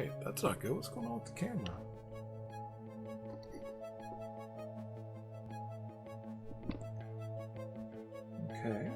Wait, that's not good. What's going on with the camera? Okay.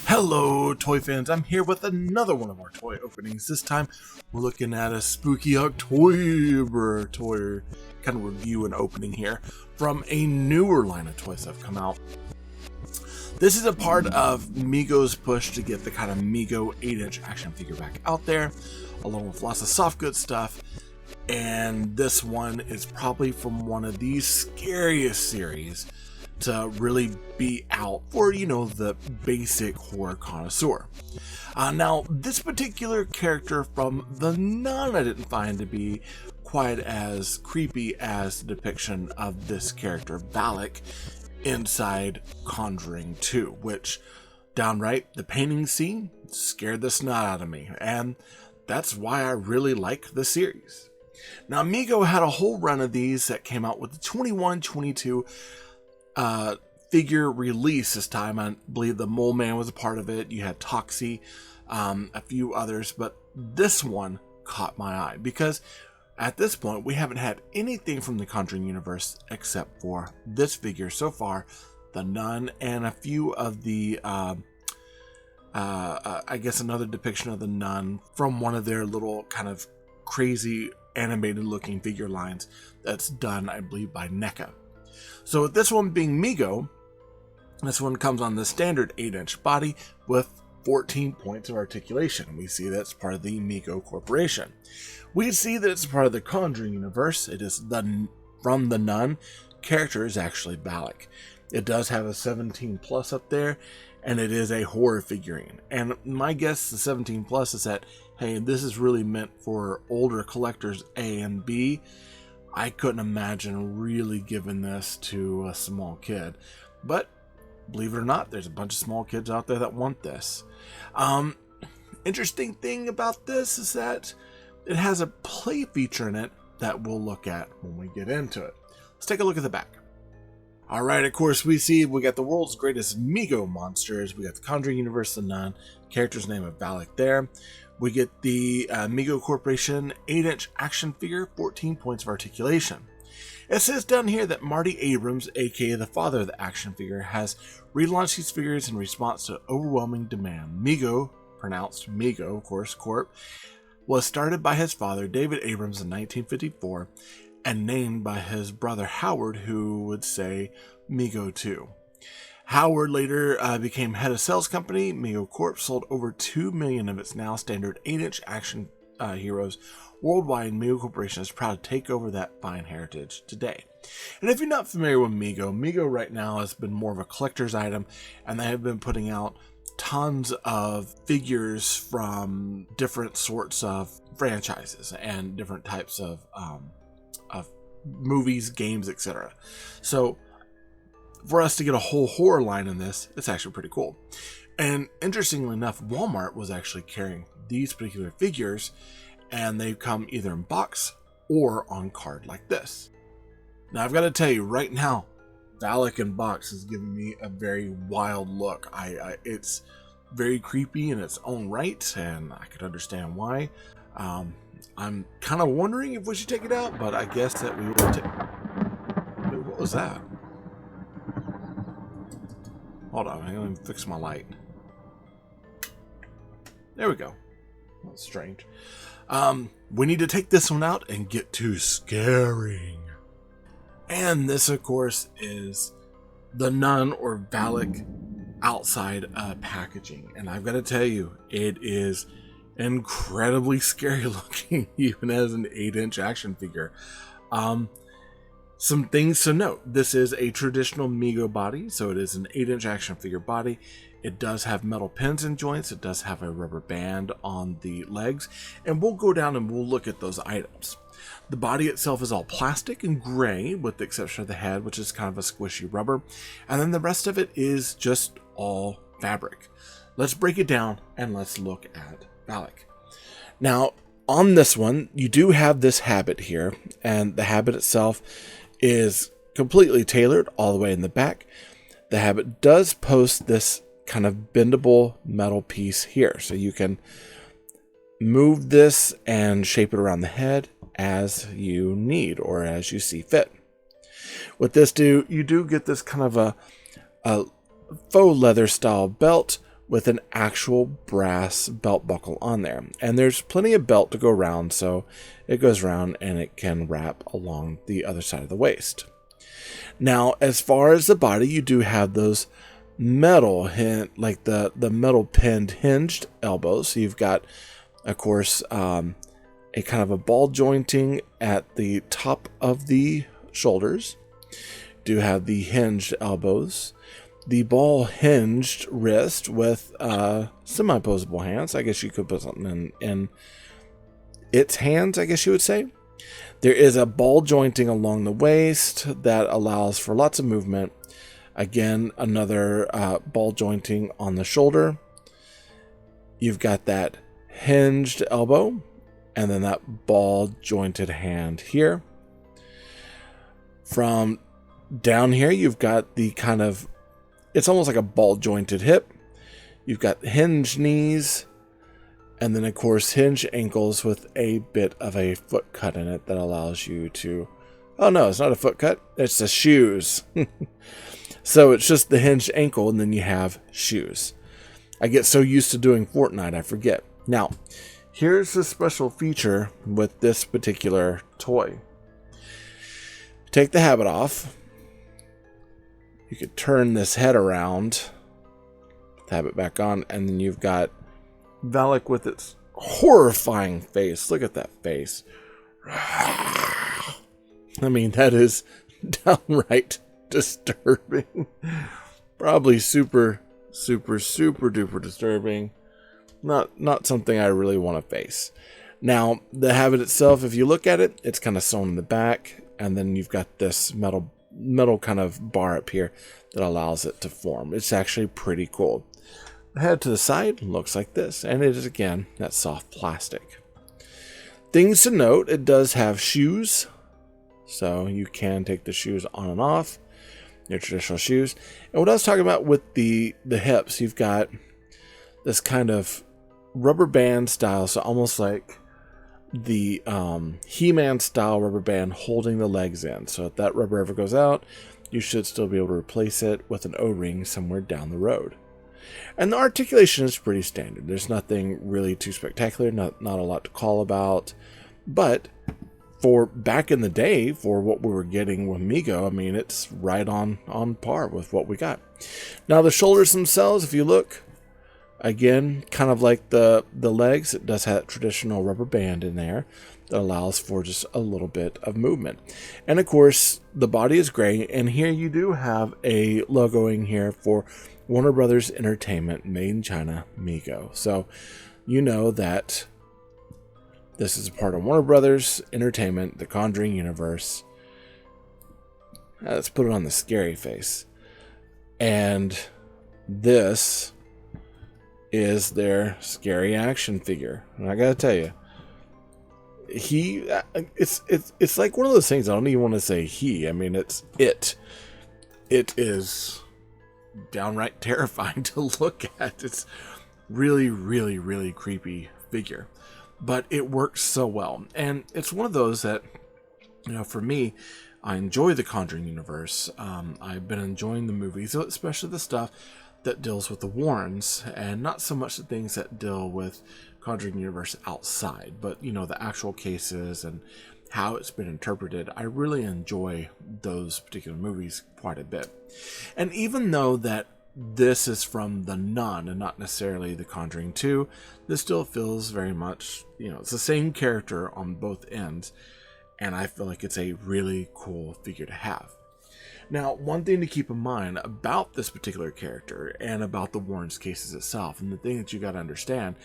Hello, toy fans. I'm here with another one of our toy openings. This time, we're looking at a spooky October toy kind of review and opening here from a newer line of toys that have come out. This is a part of Mego's push to get the kind of Mego 8-inch action figure back out there, along with lots of soft goods stuff. And this one is probably from one of the scariest series to really be out for, you know, the basic horror connoisseur. Now, this particular character from The Nun I didn't find to be quite as creepy as the depiction of this character, Valak, inside Conjuring 2, which downright the painting scene scared the snot out of me, and that's why I really like the series. Now, Mego had a whole run of these that came out with the 21-22 figure release this time. I believe the Mole Man was a part of it. You had Toxie, a few others, but this one caught my eye because at this point we haven't had anything from the Conjuring Universe except for this figure so far, the Nun, and a few of the I guess another depiction of the Nun from one of their little kind of crazy animated looking figure lines that's done, I believe, by NECA. So with this one being Mego, this one comes on the standard 8-inch body with 14 points of articulation. We see that's part of the Mego Corporation. We see that it's part of the Conjuring Universe. It is from the Nun. Character is actually Valak. It does have a 17 plus up there, and it is a horror figurine. And my guess, the 17 plus, is that, hey, this is really meant for older collectors A and B. I couldn't imagine really giving this to a small kid. But believe it or not, there's a bunch of small kids out there that want this. Interesting thing about this is that it has a play feature in it that we'll look at when we get into it. Let's take a look at the back. Alright, of course, we got the world's greatest Mego monsters. We got the Conjuring Universe, the Nun, character's name of Valak there. We get the Mego Corporation 8-inch action figure, 14 points of articulation. It says down here that Marty Abrams, aka the father of the action figure, has relaunched these figures in response to overwhelming demand. Mego, pronounced Mego, of course, Corp, was started by his father, David Abrams, in 1954, and named by his brother Howard, who would say Mego 2. Howard later became head of sales company. Mego Corp sold over 2 million of its now standard 8-inch action heroes worldwide. Mego Corporation is proud to take over that fine heritage today. And if you're not familiar with Mego right now has been more of a collector's item, and they have been putting out tons of figures from different sorts of franchises and different types of movies, games, etc. So for us to get a whole horror line in this, it's actually pretty cool. And interestingly enough, Walmart was actually carrying these particular figures, and they come either in box or on card like this. Now I've got to tell you right now, Valak in box is giving me a very wild look. It's very creepy in its own right, and I could understand why. I'm kind of wondering if we should take it out, but I guess that we will take... Wait, what was that? Hold on, I'm going to fix my light. There we go. That's strange. We need to take this one out and get to scaring. And this, of course, is the Nun or Valak outside packaging. And I've got to tell you, it is incredibly scary looking, even as an 8-inch action figure. Some things to note. This is a traditional Mego body, so it is an 8-inch action figure body. It does have metal pins and joints. It does have a rubber band on the legs, and we'll go down and we'll look at those items. The body itself is all plastic and gray, with the exception of the head, which is kind of a squishy rubber, and then the rest of it is just all fabric. Let's break it down and let's look at Valak. Now, on this one, you do have this habit here, and the habit itself is completely tailored all the way in the back. the habit does post this kind of bendable metal piece here. So you can move this and shape it around the head as you need or as you see fit. With this, you do get this kind of a faux leather style belt with an actual brass belt buckle on there. And there's plenty of belt to go around, so it goes around and it can wrap along the other side of the waist. Now, as far as the body, you do have those metal, like the metal pinned hinged elbows. So you've got, of course, a kind of a ball jointing at the top of the shoulders. Do have the hinged elbows, the ball hinged wrist with semi-posable hands. I guess you could put something in its hands, I guess you would say. There is a ball jointing along the waist that allows for lots of movement. Again, another ball jointing on the shoulder. You've got that hinged elbow and then that ball jointed hand here. From down here, you've got the kind of, it's almost like a ball jointed hip. You've got hinged knees, and then of course hinged ankles with a bit of a foot cut in it that allows you to, oh no, it's not a foot cut, it's the shoes. So it's just the hinged ankle and then you have shoes. I get so used to doing Fortnite, I forget. Now, here's the special feature with this particular toy. Take the habit off. You could turn this head around, tab it back on, and then you've got Valak with its horrifying face. Look at that face. I mean, that is downright disturbing. Probably super duper disturbing. Not something I really want to face. Now, the habit itself, if you look at it, it's kind of sewn in the back, and then you've got this metal kind of bar up here that allows it to form. It's actually pretty cool. The head to the side looks like this, and it is again that soft plastic. Things to note, it does have shoes, so you can take the shoes on and off, your traditional shoes. And what I was talking about with the hips, you've got this kind of rubber band style, so almost like the He-Man style rubber band holding the legs in. So if that rubber ever goes out, you should still be able to replace it with an O-ring somewhere down the road. And the articulation is pretty standard. There's nothing really too spectacular, not a lot to call about. But for back in the day, for what we were getting with Mego, I mean, it's right on par with what we got. Now the shoulders themselves, if you look, again, kind of like the legs, it does have that traditional rubber band in there that allows for just a little bit of movement. And of course, the body is gray, and here you do have a logoing here for Warner Brothers Entertainment, made in China, Mego. So you know that this is a part of Warner Brothers Entertainment, the Conjuring Universe. Let's put it on the scary face. And this is their scary action figure. And I gotta tell you, it's like one of those things. I don't even want to say he. I mean, it is downright terrifying to look at. It's really creepy figure, but it works so well. And it's one of those that, you know, for me, I enjoy the Conjuring Universe. I've been enjoying the movies, especially the stuff that deals with the Warrens, and not so much the things that deal with Conjuring Universe outside, but, you know, the actual cases and how it's been interpreted. I really enjoy those particular movies quite a bit. And even though that this is from The Nun and not necessarily The Conjuring 2, this still feels very much, you know, it's the same character on both ends, and I feel like it's a really cool figure to have. Now, one thing to keep in mind about this particular character and about the Warrens cases itself, and the thing that you got to understand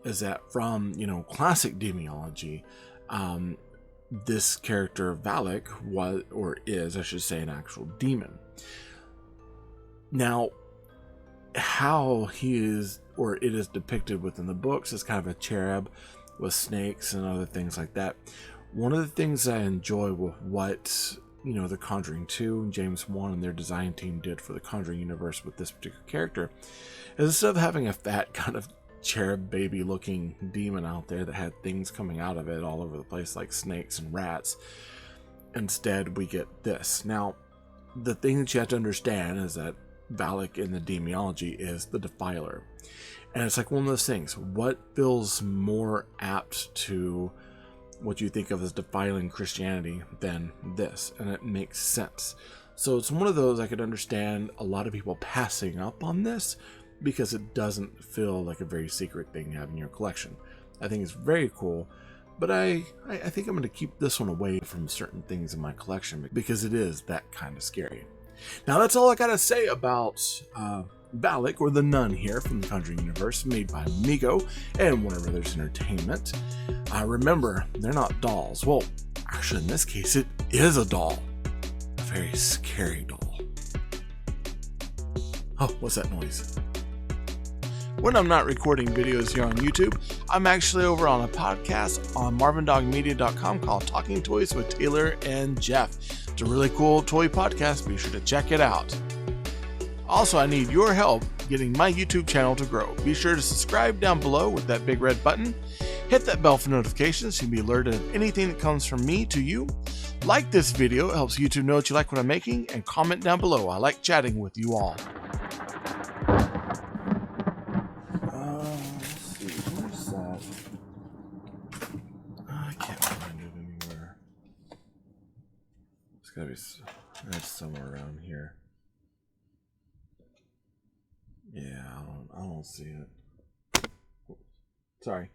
is that from, you know, classic demonology, this character Valak was, or is, I should say, an actual demon. Now, how he is, or it is depicted within the books, is kind of a cherub with snakes and other things like that. One of the things I enjoy with what you know, the Conjuring 2 and James 1 and their design team did for the Conjuring Universe with this particular character, is instead of having a fat kind of cherub baby looking demon out there that had things coming out of it all over the place like snakes and rats, instead we get this. Now, the thing that you have to understand is that Valak in the demonology is the defiler. And it's like one of those things. What feels more apt to what you think of as defiling Christianity than this? And it makes sense. So it's one of those I could understand a lot of people passing up on this because it doesn't feel like a very secret thing to have in your collection. I think it's very cool, but I think I'm going to keep this one away from certain things in my collection because it is that kind of scary. Now that's all I got to say about Valak, or the nun here from the Conjuring Universe, made by Mego and Warner Brothers Entertainment. Remember, they're not dolls. Well, actually in this case it is a doll. A very scary doll. Oh, what's that noise? When I'm not recording videos here on YouTube, I'm actually over on a podcast on marvindogmedia.com called Talking Toys with Taylor and Jeff. It's a really cool toy podcast. Be sure to check it out. Also, I need your help getting my YouTube channel to grow. Be sure to subscribe down below with that big red button. Hit that bell for notifications so you can be alerted of anything that comes from me to you. Like this video, it helps YouTube know that you like what I'm making, and comment down below. I like chatting with you all. Let's see, where's that? I can't find it anywhere. It's gotta be, it's somewhere around here. Yeah, I don't see it. Sorry.